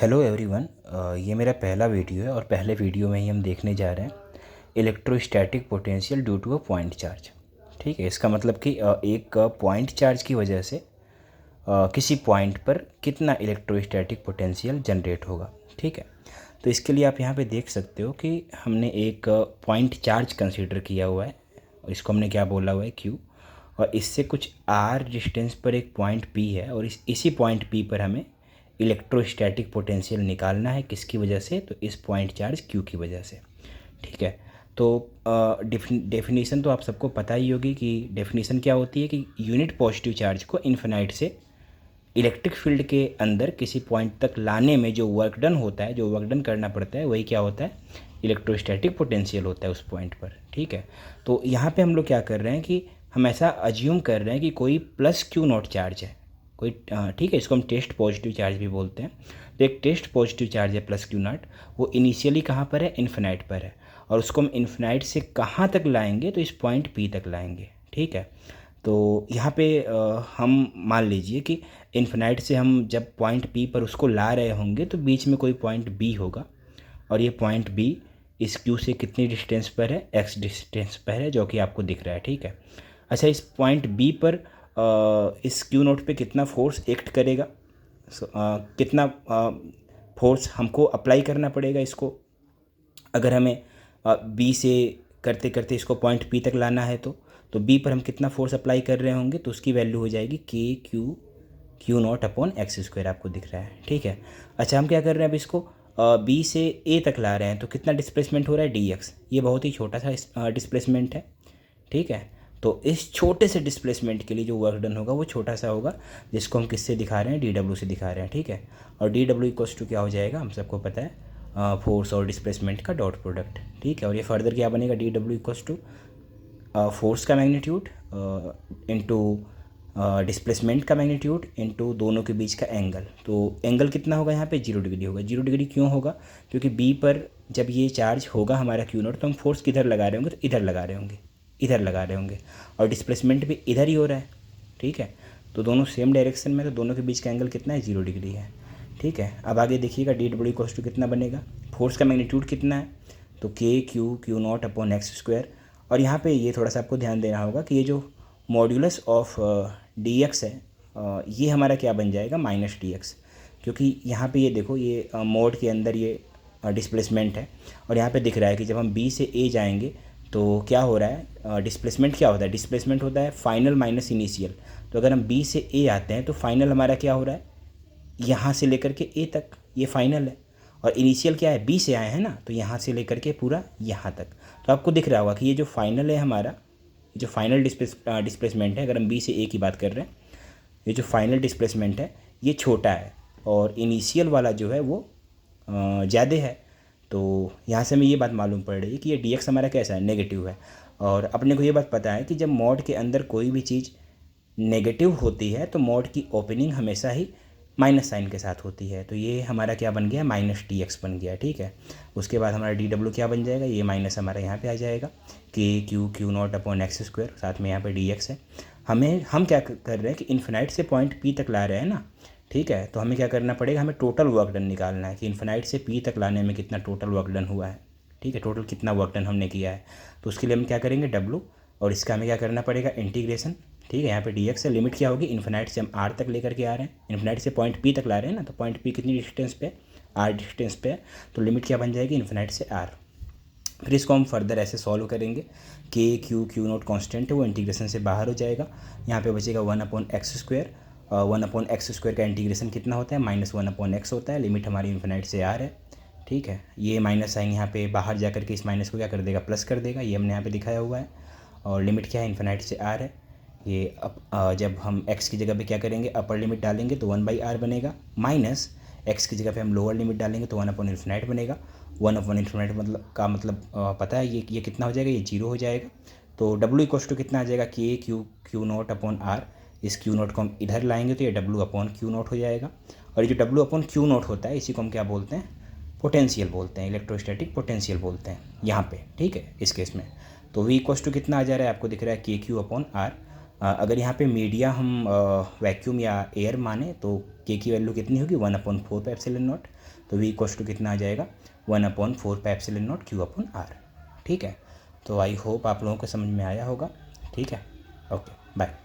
Hello everyone. ये मेरा पहला वीडियो है और पहले वीडियो में ही हम देखने जा रहे हैं electrostatic potential due to a point charge. ठीक है, इसका मतलब कि एक पॉइंट चार्ज की वजह से किसी पॉइंट पर कितना इलेक्ट्रोस्टैटिक पोटेंशियल जनरेट होगा। ठीक है, तो इसके लिए आप यहाँ पे देख सकते हो कि हमने एक पॉइंट चार्ज कंसीडर किया हुआ है। इसको हमने क्या बोला हुआ है, क्यू। और इससे कुछ आर डिस्टेंस पर एक पॉइंट पी है और इसी पॉइंट पी पर हमें इलेक्ट्रोस्टैटिक पोटेंशियल निकालना है। किसकी वजह से? तो इस पॉइंट चार्ज क्यू की वजह से। ठीक है, तो डेफिनेशन तो आप सबको पता ही होगी कि डेफिनेशन क्या होती है कि यूनिट पॉजिटिव चार्ज को इन्फिनाइट से इलेक्ट्रिक फील्ड के अंदर किसी पॉइंट तक लाने में जो वर्क डन होता है, जो वर्क डन करना पड़ता है, वही क्या होता है, इलेक्ट्रोस्टैटिक पोटेंशियल होता है उस पॉइंट पर। ठीक है, तो यहाँ पे हम लोग क्या कर रहे हैं कि हम ऐसा अज्यूम कर रहे हैं कि कोई प्लस क्यू नॉट चार्ज है, कोई ठीक है, इसको हम टेस्ट पॉजिटिव चार्ज भी बोलते हैं। तो एक टेस्ट पॉजिटिव चार्ज है प्लस क्यू नॉट, वो इनिशियली कहाँ पर है, इन्फिनाइट पर है। और उसको हम इन्फिनाइट से कहाँ तक लाएंगे, तो इस पॉइंट पी तक लाएंगे। ठीक है, तो यहाँ पे हम मान लीजिए कि इन्फिनाइट से हम जब पॉइंट पी पर उसको ला रहे होंगे तो बीच में कोई पॉइंट बी होगा, और ये पॉइंट बी इस क्यू से कितनी डिस्टेंस पर है, एक्स डिस्टेंस पर है, जो कि आपको दिख रहा है। ठीक है, अच्छा, इस पॉइंट बी पर इस क्यू नोट पे कितना फोर्स एक्ट करेगा, कितना फोर्स हमको अप्लाई करना पड़ेगा इसको, अगर हमें बी से करते करते इसको पॉइंट पी तक लाना है तो बी पर हम कितना फोर्स अप्लाई कर रहे होंगे, तो उसकी वैल्यू हो जाएगी के Q not upon x square, आपको दिख रहा है। ठीक है, अच्छा, हम क्या कर रहे हैं, अब इसको बी से ए तक ला रहे हैं, तो कितना डिस्प्लेसमेंट हो रहा है, डी एक्स। ये बहुत ही छोटा सा डिस्प्लेसमेंट है। ठीक है, तो इस छोटे से डिस्प्लेसमेंट के लिए जो वर्क डन होगा वो छोटा सा होगा, जिसको हम किससे दिखा रहे हैं, डी डब्ल्यू से दिखा रहे हैं। ठीक है, और डी डब्ल्यू इक्वल्स टू क्या हो जाएगा, हम सबको पता है, फोर्स और डिस्प्लेसमेंट का डॉट प्रोडक्ट। ठीक है, और ये फर्दर क्या बनेगा, D W equals to force का मैग्नीट्यूड इनटू डिस्प्लेसमेंट का मैग्नीट्यूड इनटू दोनों के बीच का एंगल। तो एंगल कितना होगा यहाँ पे, 0 डिग्री होगा। 0 डिग्री क्यों होगा, क्योंकि बी पर जब ये चार्ज होगा हमारा क्यू नॉट, तो हम फोर्स किधर लगा रहे होंगे, तो इधर लगा रहे होंगे, इधर लगा रहे होंगे, और डिस्प्लेसमेंट भी इधर ही हो रहा है। ठीक है, तो दोनों सेम डायरेक्शन में, तो दोनों के बीच का एंगल कितना है, 0 डिग्री है। ठीक है, अब आगे देखिएगा, डी डब्ल्यू इक्वल्स टू कितना बनेगा, फोर्स का मैग्नीट्यूड कितना है, तो के Q not upon x square. और यहाँ पे ये थोड़ा सा आपको ध्यान देना होगा कि ये जो मॉड्यूलस ऑफ डी एक्स है, ये हमारा क्या बन जाएगा, माइनस डी एक्स, क्योंकि यहाँ पे ये देखो, ये मोड के अंदर ये डिस्प्लेसमेंट है, और यहाँ पे दिख रहा है कि जब हम बी से ए जाएंगे तो क्या हो रहा है, डिस्प्लेसमेंट क्या होता है, डिस्प्लेसमेंट होता है फाइनल माइनस इनिशियल। तो अगर हम बी से ए आते हैं तो फाइनल हमारा क्या हो रहा है, यहाँ से लेकर के ए तक ये फाइनल है, और इनिशियल क्या है, बी से आए हैं ना, तो यहाँ से लेकर के पूरा यहाँ तक। तो आपको दिख रहा होगा कि ये जो फाइनल है हमारा, ये जो फाइनल डिस्प्लेसमेंट है, अगर हम बी से ए की बात कर रहे हैं, ये जो फाइनल डिस्प्लेसमेंट है ये छोटा है, और इनिशियल वाला जो है वो ज़्यादा है। तो यहाँ से हमें ये बात मालूम पड़ रही है कि ये डी एक्स हमारा कैसा है, नेगेटिव है। और अपने को ये बात पता है कि जब मॉड के अंदर कोई भी चीज़ नेगेटिव होती है तो मॉड की ओपनिंग हमेशा ही माइनस साइन के साथ होती है। तो ये हमारा क्या बन गया, माइनस डी एक्स बन गया। ठीक है, उसके बाद हमारा डी डब्ल्यू क्या बन जाएगा, ये माइनस हमारा यहाँ पे आ जाएगा, के Q not upon x square, साथ में यहाँ पे डी एक्स है। हम क्या कर रहे हैं कि इन्फिनाइट से पॉइंट पी तक ला रहे हैं ना। ठीक है, तो हमें क्या करना पड़ेगा, हमें टोटल वर्क डन निकालना है कि इन्फिनाइट से पी तक लाने में कितना टोटल वर्क डन हुआ है। ठीक है, टोटल कितना वर्क डन हमने किया है, तो उसके लिए हम क्या करेंगे, डब्ल्यू, और इसका हमें क्या करना पड़ेगा, इंटीग्रेशन। ठीक है, यहाँ पे डी एक्स है, लिमिट क्या होगी, इन्फिनाइट से हम आर तक लेकर के आ रहे हैं, इन्फिनाइट से पॉइंट पी तक ला रहे हैं ना, तो पॉइंट पी कितनी डिस्टेंस पे, आर डिस्टेंस पे है, तो लिमिट क्या बन जाएगी, इन्फिनाइट से आर। फिर इसको हम फर्दर ऐसे सॉल्व करेंगे, के क्यू नॉट कांस्टेंट है, वो इंटीग्रेशन से बाहर हो जाएगा, यहाँ पे बचेगा 1 upon x square. 1 upon x square का इंटीग्रेशन कितना होता है, -1 अपॉन एक्स होता है, लिमिट हमारी इन्फिनाइट से आर है। ठीक है, ये माइनस साइन यहाँ पे बाहर जा करके इस माइनस को क्या कर देगा, प्लस कर देगा, ये हमने यहाँ पे दिखाया हुआ है। और लिमिट क्या है, इन्फिनाइट से आर है। ये जब हम x की जगह पे क्या करेंगे, अपर लिमिट डालेंगे तो 1/r बनेगा, माइनस x की जगह पे हम लोअर लिमिट डालेंगे तो 1 अपॉन इन्फिनाइट बनेगा। 1 अपॉन इन्फिनाइट मतलब पता है ये कितना हो जाएगा, ये 0 हो जाएगा। तो w इक्वल्स टू कितना आ जाएगा, के क्यू नॉट अपॉन आर। इस क्यू नॉट को हम इधर लाएंगे तो ये w अपॉन क्यू नॉट हो जाएगा। और ये जो w अपॉन क्यू नॉट होता है इसी को हम क्या बोलते हैं, पोटेंशियल बोलते हैं, इलेक्ट्रोस्टैटिक पोटेंशियल बोलते हैं यहाँ पे। ठीक है, इस केस में तो v इक्वल्स टू कितना आ जा रहा है, आपको दिख रहा है, के क्यू अपॉन आर। अगर यहाँ पे मीडिया हम वैक्यूम या एयर माने तो के की वैल्यू कितनी होगी, 1/4 एप्सिलॉन नॉट। तो v इक्वल्स टू कितना आ जाएगा 1/4 pi epsilon not q upon r। ठीक है, तो आई होप आप लोगों को समझ में आया होगा। ठीक है, ओके बाय।